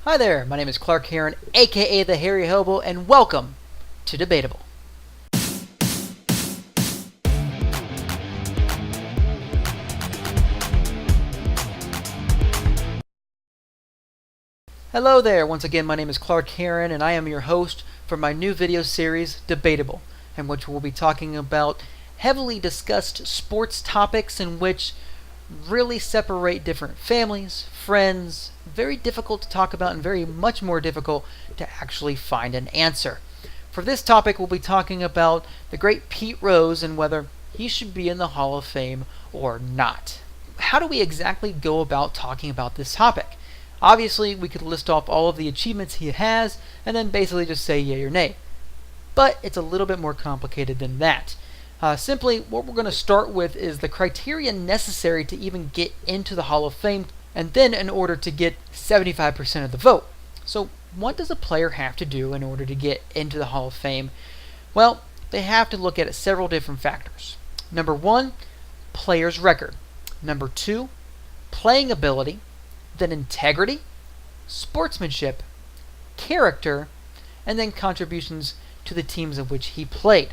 Hi there, my name is Clark Herron, aka the Hairy Hobo, and welcome to Debatable. Hello there, once again my name is Clark Herron, and I am your host for my new video series, Debatable, in which we'll be talking about heavily discussed sports topics in which really separate different families, friends, very difficult to talk about and very much more difficult to actually find an answer. For this topic, we'll be talking about the great Pete Rose and whether he should be in the Hall of Fame or not. How do we exactly go about talking about this topic? Obviously, we could list off all of the achievements he has and then basically just say yay or nay. But it's a little bit more complicated than that. Simply, what we're going to start with is the criteria necessary to even get into the Hall of Fame, and then in order to get 75% of the vote. So, what does a player have to do in order to get into the Hall of Fame? Well, they have to look at several different factors. Number 1, player's record. Number 2, playing ability. Then integrity, sportsmanship, character, and then contributions to the teams in which he played.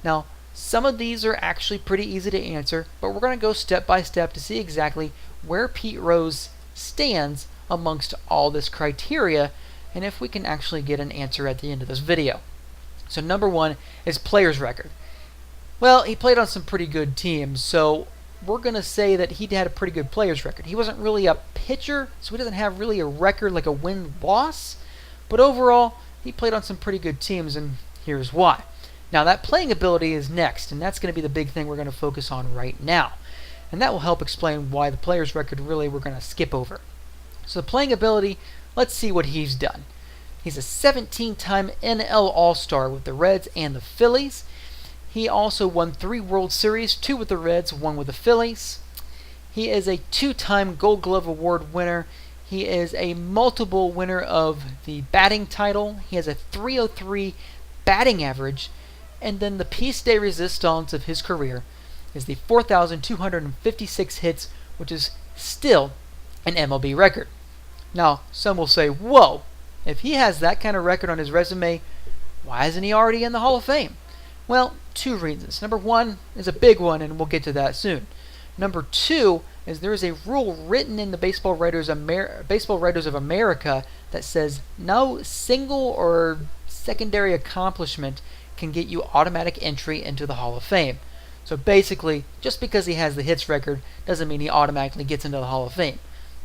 Now, some of these are actually pretty easy to answer, but we're going to go step by step to see exactly where Pete Rose stands amongst all this criteria and if we can actually get an answer at the end of this video. So number 1 is player's record. Well, he played on some pretty good teams, so we're going to say that he had a pretty good player's record. He wasn't really a pitcher, so he doesn't have really a record like a win-loss, but overall, he played on some pretty good teams, and here's why. Now, that playing ability is next, and that's going to be the big thing we're going to focus on right now. And that will help explain why the player's record really we're going to skip over. So the playing ability, let's see what he's done. He's a 17-time NL All-Star with the Reds and the Phillies. He also won 3 World Series, 2 with the Reds, 1 with the Phillies. He is a 2-time Gold Glove Award winner. He is a multiple winner of the batting title. He has a .303 batting average. And then the piece de resistance of his career is the 4,256 hits, which is still an MLB record. Now, some will say, whoa, if he has that kind of record on his resume, why isn't he already in the Hall of Fame? Well, 2 reasons. Number 1 is a big one, and we'll get to that soon. Number 2 is there is a rule written in the Baseball Writers of America that says no single or secondary accomplishment can get you automatic entry into the Hall of Fame. So basically, just because he has the hits record doesn't mean he automatically gets into the Hall of Fame.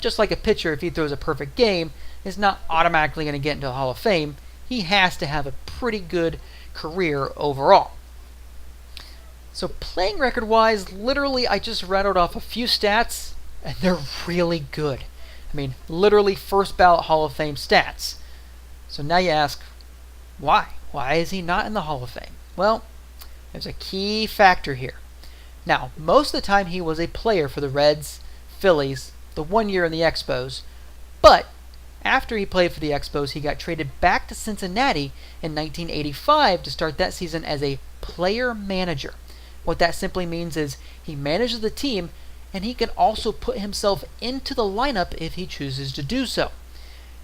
Just like a pitcher, if he throws a perfect game, is not automatically going to get into the Hall of Fame. He has to have a pretty good career overall. So playing record-wise, literally I just rattled off a few stats, and they're really good. I mean, literally first ballot Hall of Fame stats. So now you ask, why? Why is he not in the Hall of Fame? Well, there's a key factor here. Now, most of the time he was a player for the Reds, Phillies, the 1 year in the Expos, but after he played for the Expos, he got traded back to Cincinnati in 1985 to start that season as a player manager. What that simply means is he manages the team and he can also put himself into the lineup if he chooses to do so.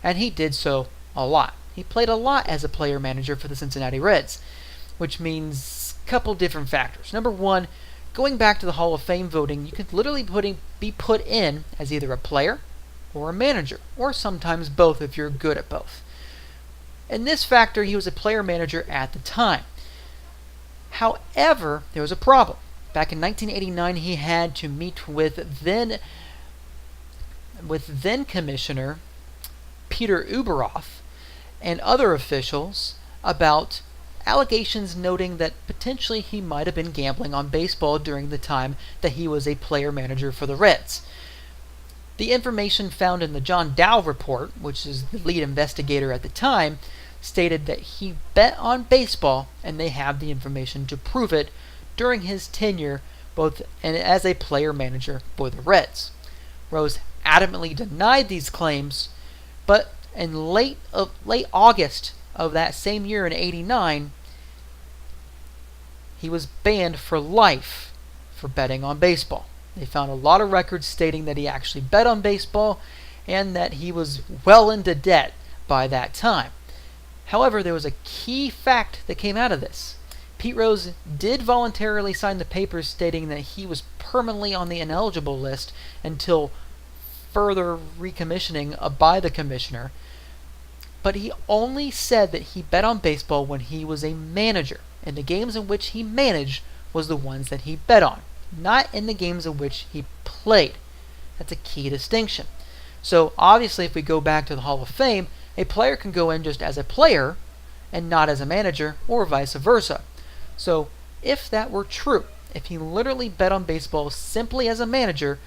And he did so a lot. He played a lot as a player manager for the Cincinnati Reds, which means a couple different factors. Number 1, going back to the Hall of Fame voting, you can literally be put in as either a player or a manager, or sometimes both if you're good at both. In this factor, he was a player manager at the time. However, there was a problem. Back in 1989, he had to meet with then Commissioner Peter Ueberroth and other officials about allegations noting that potentially he might have been gambling on baseball during the time that he was a player manager for the Reds. The information found in the John Dow report, which is the lead investigator at the time, stated that he bet on baseball, and they have the information to prove it, during his tenure both and as a player manager for the Reds. Rose adamantly denied these claims, but in late August of that same year in '89, he was banned for life for betting on baseball. They found a lot of records stating that he actually bet on baseball, and that he was well into debt by that time. However, there was a key fact that came out of this. Pete Rose did voluntarily sign the papers stating that he was permanently on the ineligible list until further recommissioning by the commissioner, but he only said that he bet on baseball when he was a manager, and the games in which he managed was the ones that he bet on, not in the games in which he played. That's a key distinction. So obviously, if we go back to the Hall of Fame, a player can go in just as a player and not as a manager, or vice versa. So if that were true, if he literally bet on baseball simply as a manager,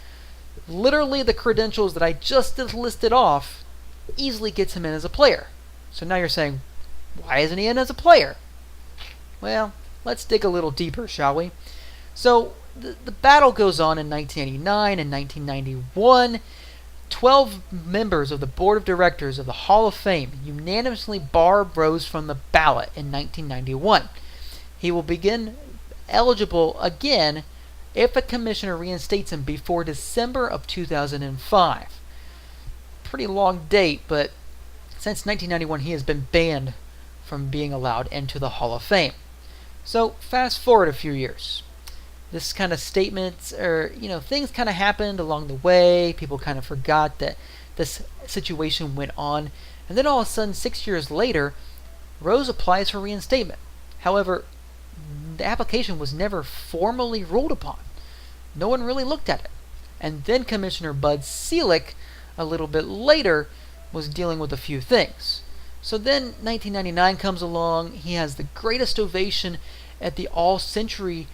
literally the credentials that I just listed off easily gets him in as a player. So now you're saying, why isn't he in as a player? Well, let's dig a little deeper, shall we? So the battle goes on in 1989 and 1991. 12 members of the board of directors of the Hall of Fame unanimously bar Rose from the ballot in 1991. He will begin eligible again if a commissioner reinstates him before December of 2005. Pretty long date, but since 1991 he has been banned from being allowed into the Hall of Fame. So fast forward a few years. This kind of statements, or things kind of happened along the way. People kind of forgot that this situation went on, and then all of a sudden, 6 years later, Rose applies for reinstatement. However, the application was never formally ruled upon. No one really looked at it. And then Commissioner Bud Selig, a little bit later, was dealing with a few things. So then 1999 comes along. He has the greatest ovation at the All-Century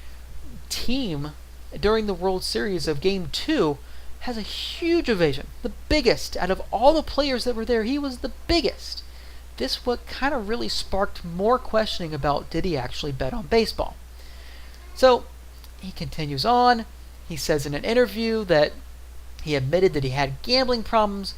team during the World Series of Game 2, has a huge ovation. The biggest out of all the players that were there, he was the biggest. This what kind of really sparked more questioning about, did he actually bet on baseball? So he continues on. He says in an interview that he admitted that he had gambling problems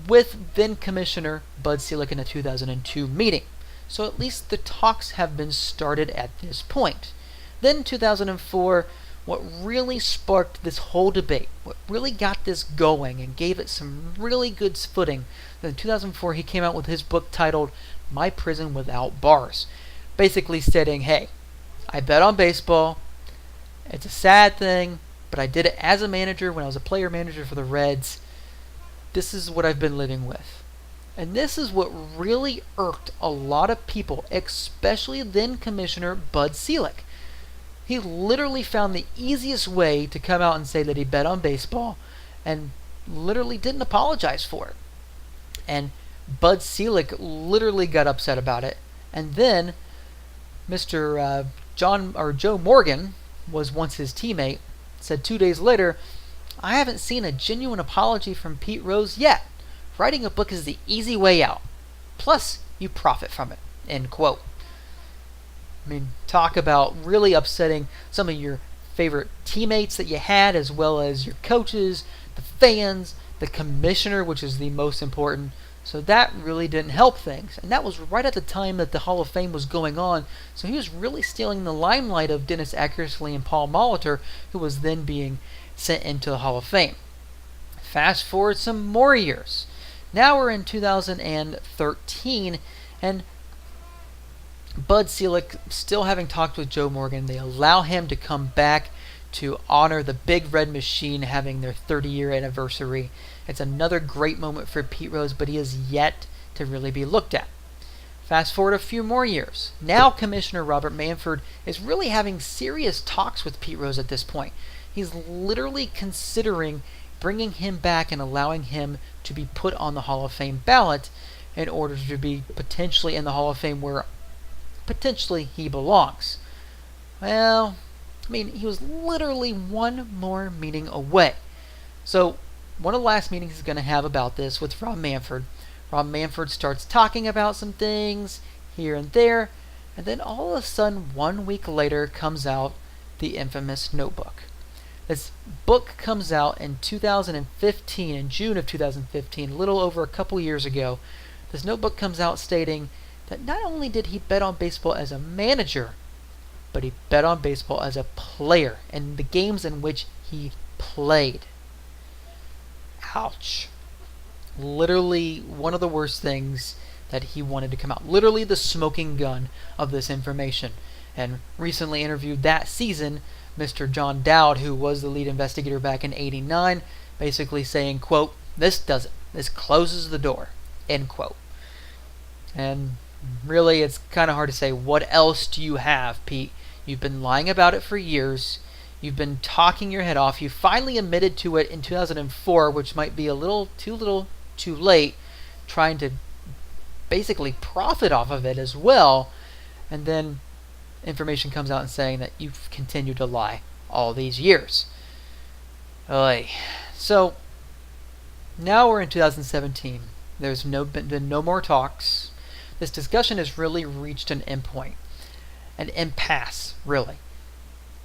with then Commissioner Bud Selig in a 2002 meeting. So at least the talks have been started at this point. Then 2004, what really sparked this whole debate, what really got this going and gave it some really good footing, in 2004 he came out with his book titled My Prison Without Bars, basically stating, hey, I bet on baseball, it's a sad thing, but I did it as a manager when I was a player manager for the Reds. This is what I've been living with. And this is what really irked a lot of people, especially then Commissioner Bud Selig. He literally found the easiest way to come out and say that he bet on baseball and literally didn't apologize for it. And Bud Selig literally got upset about it. And then Mr. Joe Morgan was once his teammate, said 2 days later, I haven't seen a genuine apology from Pete Rose yet. Writing a book is the easy way out. Plus, you profit from it. End quote. I mean, talk about really upsetting some of your favorite teammates that you had, as well as your coaches, the fans, the commissioner, which is the most important. So that really didn't help things. And that was right at the time that the Hall of Fame was going on. So he was really stealing the limelight of Dennis Eckersley and Paul Molitor, who was then being sent into the Hall of Fame. Fast forward some more years. Now we're in 2013, and Bud Selig, still having talked with Joe Morgan, they allow him to come back to honor the Big Red Machine having their 30-year anniversary. It's another great moment for Pete Rose, but he is yet to really be looked at. Fast forward a few more years. Now Commissioner Robert Manfred is really having serious talks with Pete Rose at this point. He's literally considering bringing him back and allowing him to be put on the Hall of Fame ballot in order to be potentially in the Hall of Fame where potentially he belongs. Well, I mean, he was literally one more meeting away. So one of the last meetings he's going to have about this with Rob Manfred. Rob Manfred starts talking about some things here and there, and then all of a sudden 1 week later comes out the infamous Notebook. This book comes out in 2015, in June of 2015, a little over a couple years ago. This notebook comes out stating that not only did he bet on baseball as a manager, but he bet on baseball as a player in the games in which he played. Ouch. Literally one of the worst things that he wanted to come out. Literally the smoking gun of this information. And recently interviewed that season, Mr. John Dowd, who was the lead investigator back in '89, basically saying, quote, "This does it. This closes the door," end quote. And really, it's kind of hard to say, what else do you have, Pete? You've been lying about it for years. You've been talking your head off. You finally admitted to it in 2004, which might be a little too late, trying to basically profit off of it as well. And then information comes out and saying that you've continued to lie all these years. Oy. So now we're in 2017. There's been no more talks. This discussion has really reached an endpoint, an impasse, really.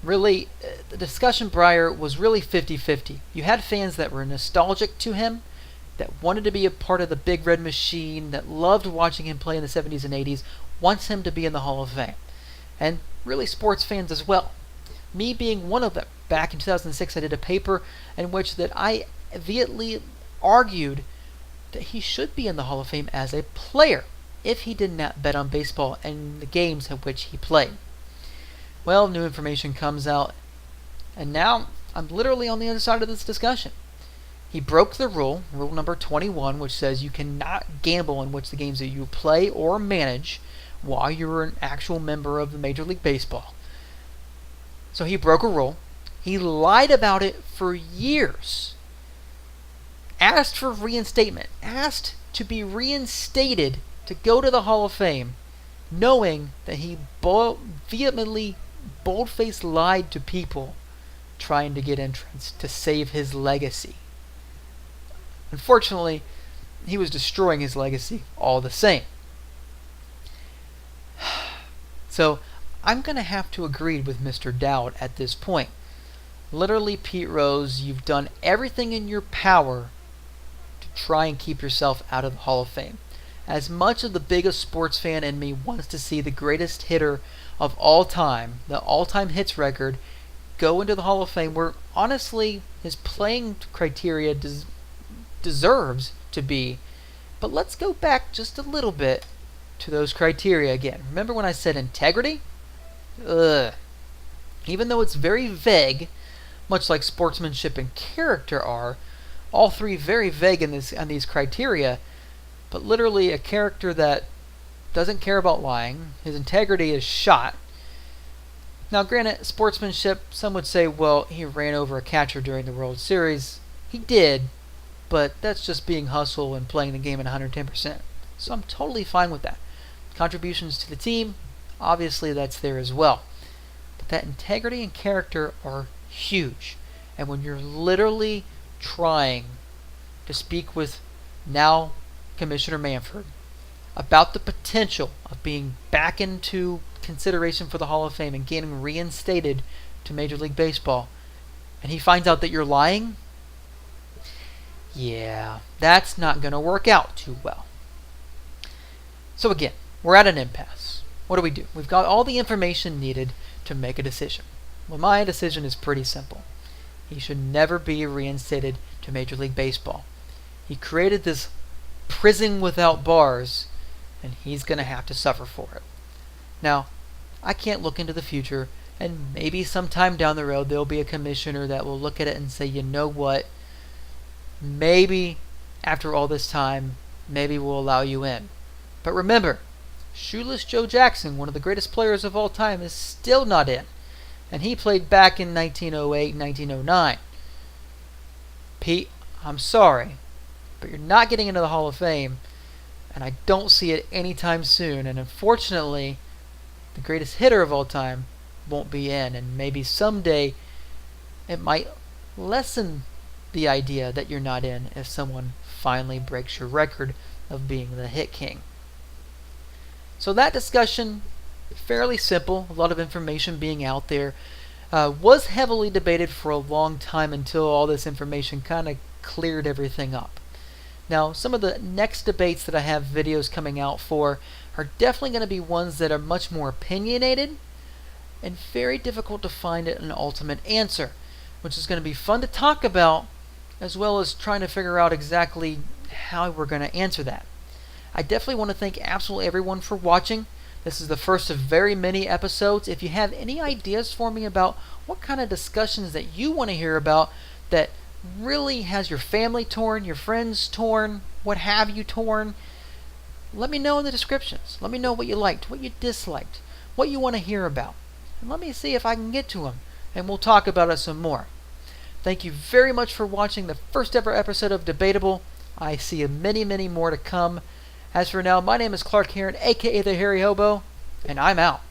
Really, the discussion prior was really 50-50. You had fans that were nostalgic to him, that wanted to be a part of the Big Red Machine, that loved watching him play in the 70s and 80s, wants him to be in the Hall of Fame. And really sports fans as well. Me being one of them. Back in 2006, I did a paper in which that I vehemently argued that he should be in the Hall of Fame as a player if he did not bet on baseball and the games in which he played. Well, new information comes out, and now I'm literally on the other side of this discussion. He broke the rule number 21, which says you cannot gamble in which the games that you play or manage while you're an actual member of the Major League Baseball. So he broke a rule. He lied about it for years. Asked for reinstatement. Asked to be reinstated to go to the Hall of Fame, knowing that he vehemently, bold-faced lied to people trying to get entrance to save his legacy. Unfortunately, he was destroying his legacy all the same. So I'm going to have to agree with Mr. Dowd at this point. Literally, Pete Rose, you've done everything in your power to try and keep yourself out of the Hall of Fame. As much as the biggest sports fan in me wants to see the greatest hitter of all time, the all-time hits record, go into the Hall of Fame, where honestly his playing criteria deserves to be. But let's go back just a little bit to those criteria again. Remember when I said integrity? Ugh. Even though it's very vague, much like sportsmanship and character are, all three very vague in these criteria, but literally a character that doesn't care about lying, his integrity is shot. Now granted, sportsmanship, some would say, well, he ran over a catcher during the World Series. He did, but that's just being hustle and playing the game at 110%. So I'm totally fine with that. Contributions to the team, obviously that's there as well. But that integrity and character are huge. And when you're literally trying to speak with now Commissioner Manfred about the potential of being back into consideration for the Hall of Fame and getting reinstated to Major League Baseball, and he finds out that you're lying, yeah, that's not going to work out too well. So again, we're at an impasse. What do? We've got all the information needed to make a decision. Well, my decision is pretty simple. He should never be reinstated to Major League Baseball. He created this prison without bars, and he's going to have to suffer for it. Now, I can't look into the future, and maybe sometime down the road there'll be a commissioner that will look at it and say, you know what, maybe after all this time, maybe we'll allow you in. But remember, Shoeless Joe Jackson, one of the greatest players of all time, is still not in. And he played back in 1908, 1909. Pete, I'm sorry, but you're not getting into the Hall of Fame, and I don't see it anytime soon. And unfortunately, the greatest hitter of all time won't be in, and maybe someday it might lessen the idea that you're not in if someone finally breaks your record of being the hit king. So that discussion, fairly simple, a lot of information being out there, was heavily debated for a long time until all this information kind of cleared everything up. Now, some of the next debates that I have videos coming out for are definitely going to be ones that are much more opinionated and very difficult to find an ultimate answer, which is going to be fun to talk about as well as trying to figure out exactly how we're going to answer that. I definitely want to thank absolutely everyone for watching. This is the first of very many episodes. If you have any ideas for me about what kind of discussions that you want to hear about that really has your family torn, your friends torn, what have you torn, let me know in the descriptions. Let me know what you liked, what you disliked, what you want to hear about. And let me see if I can get to them, and we'll talk about it some more. Thank you very much for watching the first ever episode of Debatable. I see many, many more to come. As for now, my name is Clark Herron, aka the Hairy Hobo, and I'm out.